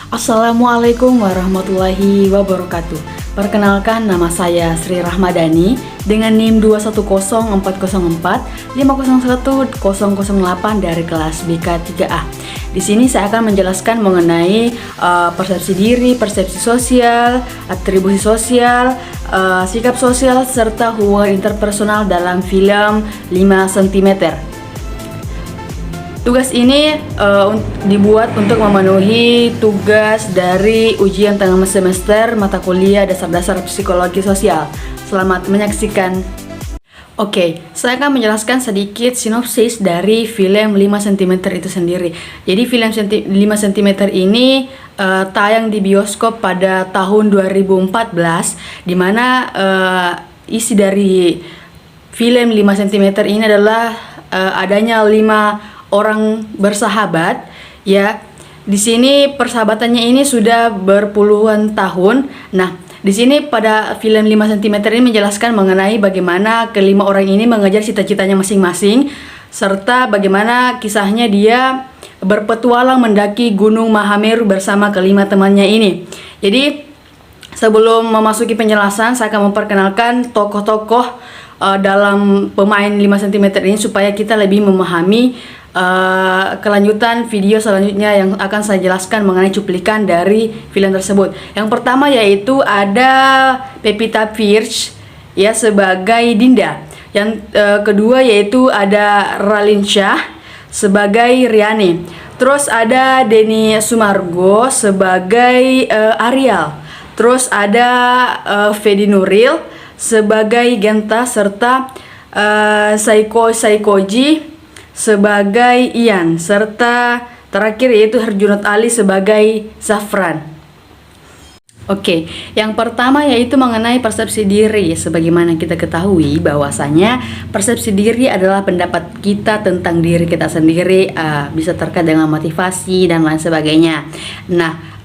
Assalamualaikum warahmatullahi wabarakatuh. Perkenalkan, nama saya Sri Rahmadani dengan NIM 2104045011008 dari kelas BK 3A. Di sini saya akan menjelaskan mengenai persepsi diri, persepsi sosial, atribusi sosial, sikap sosial, serta hubungan interpersonal dalam film 5 cm. Tugas ini dibuat untuk memenuhi tugas dari ujian tengah semester mata kuliah dasar-dasar psikologi sosial. Selamat menyaksikan. Oke, saya akan menjelaskan sedikit sinopsis dari film 5 cm itu sendiri. Jadi film 5 cm ini tayang di bioskop pada tahun 2014, di mana isi dari film 5 cm ini adalah adanya 5 orang bersahabat, ya. Di sini persahabatannya ini sudah berpuluhan tahun. Nah, di sini pada film 5 cm ini menjelaskan mengenai bagaimana kelima orang ini mengejar cita-citanya masing-masing, serta bagaimana kisahnya dia berpetualang mendaki Gunung Mahameru bersama kelima temannya ini. Jadi, sebelum memasuki penjelasan, saya akan memperkenalkan tokoh-tokoh dalam pemain 5 cm ini supaya kita lebih memahami kelanjutan video selanjutnya yang akan saya jelaskan mengenai cuplikan dari film tersebut. Yang pertama yaitu ada Pevita Pearce ya sebagai Dinda. Yang kedua yaitu ada Raline Shah sebagai Riane. Terus ada Denny Sumargo sebagai Ariel. Terus ada Fedi Nuril sebagai Genta, serta Saikoji sebagai Ian, serta terakhir yaitu Herjunot Ali sebagai Zafran. Oke, yang pertama yaitu mengenai persepsi diri. Sebagaimana kita ketahui bahwasanya persepsi diri adalah pendapat kita tentang diri kita sendiri, bisa terkait dengan motivasi dan lain sebagainya. Nah,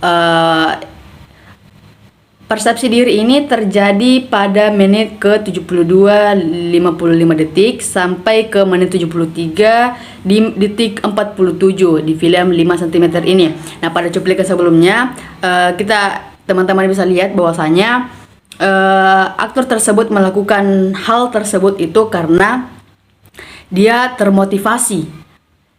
persepsi diri ini terjadi pada menit ke 72:55 sampai ke menit 73 di detik 47 di film 5 cm ini. Nah, pada cuplikan sebelumnya teman-teman bisa lihat bahwasanya aktor tersebut melakukan hal tersebut itu karena dia termotivasi.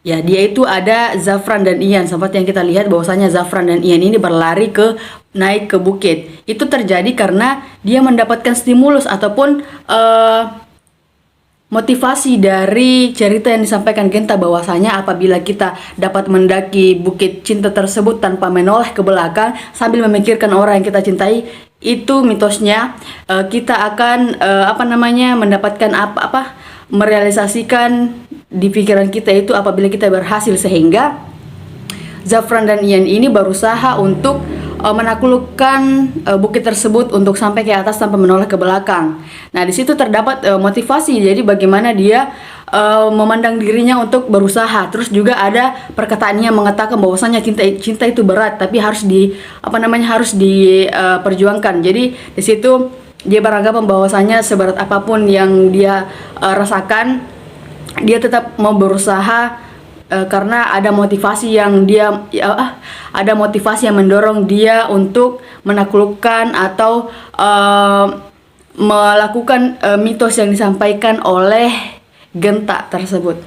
Ya, dia itu ada Zafran dan Ian. Seperti yang kita lihat bahwasanya Zafran dan Ian ini berlari naik ke bukit. Itu terjadi karena dia mendapatkan stimulus ataupun motivasi dari cerita yang disampaikan Genta bahwasanya apabila kita dapat mendaki bukit cinta tersebut tanpa menoleh ke belakang sambil memikirkan orang yang kita cintai, itu mitosnya kita akan mendapatkan merealisasikan di pikiran kita itu apabila kita berhasil, sehingga Zafran dan Ian ini berusaha untuk menaklukkan bukit tersebut untuk sampai ke atas tanpa menoleh ke belakang. Nah, di situ terdapat motivasi. Jadi bagaimana dia memandang dirinya untuk berusaha. Terus juga ada perkataan yang mengatakan bahwasanya cinta itu berat, tapi harus diperjuangkan. Jadi di situ dia beranggapan bahwasanya seberat apapun yang dia rasakan, dia tetap mau berusaha karena ada motivasi yang mendorong dia untuk menaklukkan atau melakukan mitos yang disampaikan oleh Genta tersebut.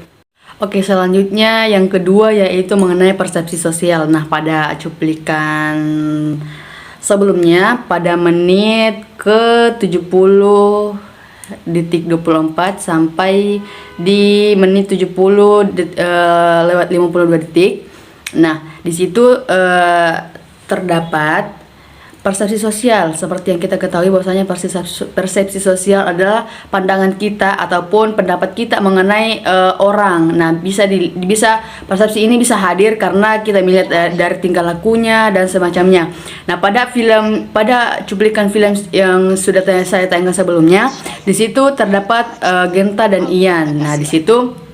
Oke, selanjutnya yang kedua yaitu mengenai persepsi sosial. Nah, pada cuplikan sebelumnya pada menit ke 70 detik 24 sampai di menit 70 lewat 52 detik. Nah, di situ terdapat persepsi sosial. Seperti yang kita ketahui bahwasanya persepsi sosial adalah pandangan kita ataupun pendapat kita mengenai orang. Nah, bisa persepsi ini bisa hadir karena kita melihat dari tingkah lakunya dan semacamnya. Nah, pada cuplikan film yang sudah saya tayangkan sebelumnya, di situ terdapat Genta dan Ian. Nah, di situ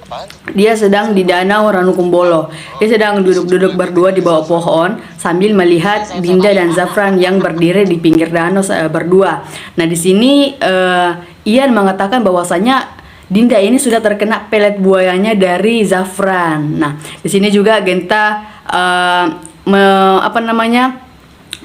dia sedang di danau Ranukumbolo. Dia sedang duduk-duduk berdua di bawah pohon sambil melihat Dinda dan Zafran yang berdiri di pinggir danau berdua. Nah, di sini Ian mengatakan bahwasanya Dinda ini sudah terkena pelet buayanya dari Zafran. Nah, di sini juga Genta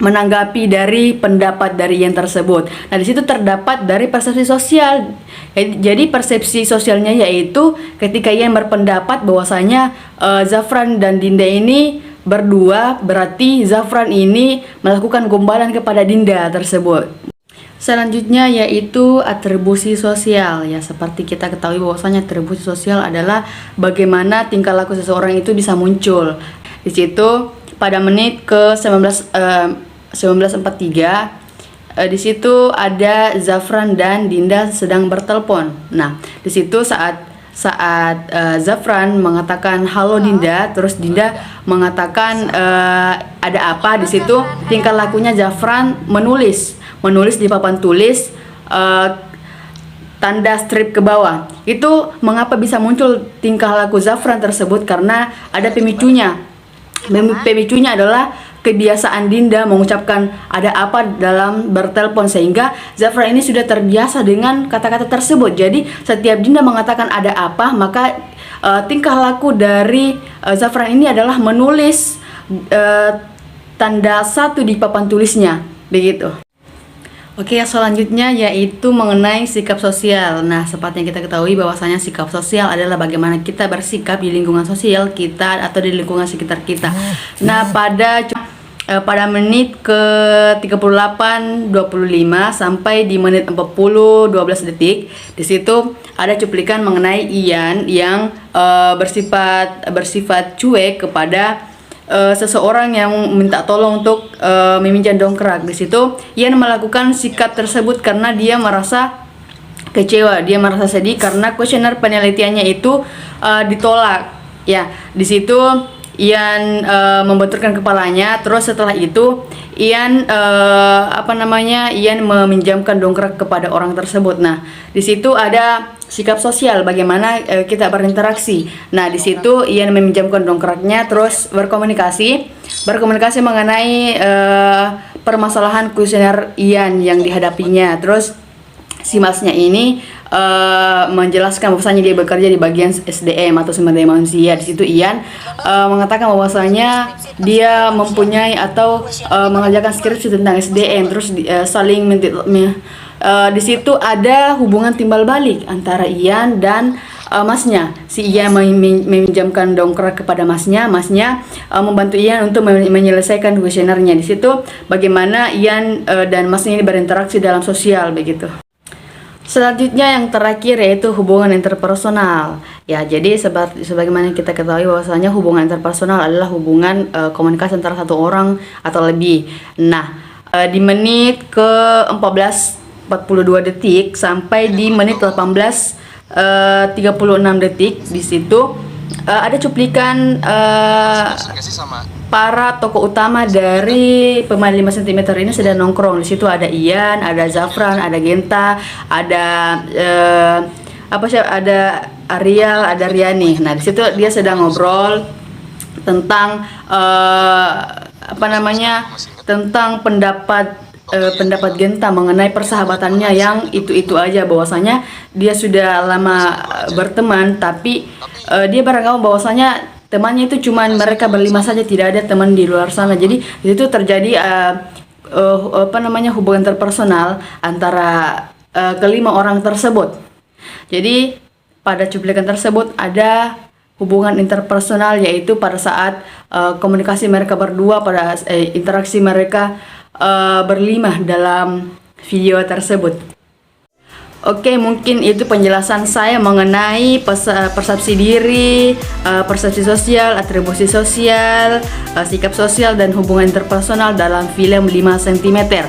menanggapi dari pendapat dari Ian tersebut. Nah, di situ terdapat dari persepsi sosial. Jadi persepsi sosialnya yaitu ketika Ian berpendapat bahwasanya Zafran dan Dinda ini berdua, berarti Zafran ini melakukan gombalan kepada Dinda tersebut. Selanjutnya yaitu atribusi sosial. Ya, seperti kita ketahui bahwasanya atribusi sosial adalah bagaimana tingkah laku seseorang itu bisa muncul. Di situ pada menit ke 1943 di situ ada Zafran dan Dinda sedang bertelepon. Nah, di situ saat Zafran mengatakan halo Dinda, terus Dinda mengatakan ada apa. Di situ tingkah lakunya Zafran menulis di papan tulis tanda strip ke bawah. Itu mengapa bisa muncul tingkah laku Zafran tersebut, karena ada pemicunya. Pemicunya adalah kebiasaan Dinda mengucapkan ada apa dalam bertelepon, sehingga Zafran ini sudah terbiasa dengan kata-kata tersebut. Jadi setiap Dinda mengatakan ada apa, maka tingkah laku dari Zafran ini adalah menulis tanda satu di papan tulisnya, begitu. Oke, selanjutnya yaitu mengenai sikap sosial. Nah, seperti yang kita ketahui bahwasanya sikap sosial adalah bagaimana kita bersikap di lingkungan sosial kita atau di lingkungan sekitar kita. Nah, pada menit ke 38:25 sampai di menit 40:12 detik, di situ ada cuplikan mengenai Ian yang bersifat cuek kepada seseorang yang minta tolong untuk meminjam dongkrak. Di situ Ian melakukan sikap tersebut karena dia merasa kecewa, dia merasa sedih karena kuesioner penelitiannya itu ditolak. Ya, di situ Ian membenturkan kepalanya. Terus setelah itu Ian Ian meminjamkan dongkrak kepada orang tersebut. Nah, di situ ada sikap sosial, bagaimana kita berinteraksi. Nah, di situ Ian meminjamkan dongkraknya, terus berkomunikasi mengenai permasalahan kuesioner Ian yang dihadapinya. Terus si masnya ini menjelaskan bahwasanya dia bekerja di bagian SDM atau sumber daya manusia. Di situ Ian mengatakan bahwasanya dia mempunyai atau mengerjakan skripsi tentang SDM. Terus di situ ada hubungan timbal balik antara Ian dan masnya. Si Ian meminjamkan dongkrak kepada masnya membantu Ian untuk menyelesaikan kuesionernya. Di situ bagaimana Ian dan masnya ini berinteraksi dalam sosial, begitu. Selanjutnya yang terakhir yaitu hubungan interpersonal. Ya, jadi sebagaimana kita ketahui bahwasanya hubungan interpersonal adalah hubungan komunikasi antara satu orang atau lebih. Nah, di menit ke 14:42 detik sampai di menit 18:36 detik, di situ ada cuplikan para tokoh utama dari pemain 5 cm ini sedang nongkrong. Di situ ada Ian, ada Zafran, ada Genta, ada ada Ariel, ada Riani. Nah, di situ dia sedang ngobrol tentang tentang pendapat Genta mengenai persahabatannya yang itu aja, bahwasanya dia sudah lama berteman, tapi dia beranggapan bahwasanya temannya itu cuman mereka berlima saja, tidak ada teman di luar sana. Jadi di situ terjadi hubungan interpersonal antara kelima orang tersebut. Jadi pada cuplikan tersebut ada hubungan interpersonal, yaitu pada saat komunikasi mereka berdua, pada interaksi mereka berlima dalam video tersebut. Oke, mungkin itu penjelasan saya mengenai persepsi diri, persepsi sosial, atribusi sosial, sikap sosial, dan hubungan interpersonal dalam film 5 cm.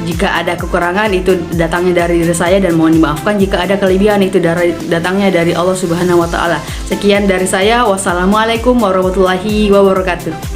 Jika ada kekurangan itu datangnya dari diri saya, dan mohon dimaafkan jika ada kelebihan itu datangnya dari Allah Subhanahu wa taala. Sekian dari saya. Wassalamualaikum warahmatullahi wabarakatuh.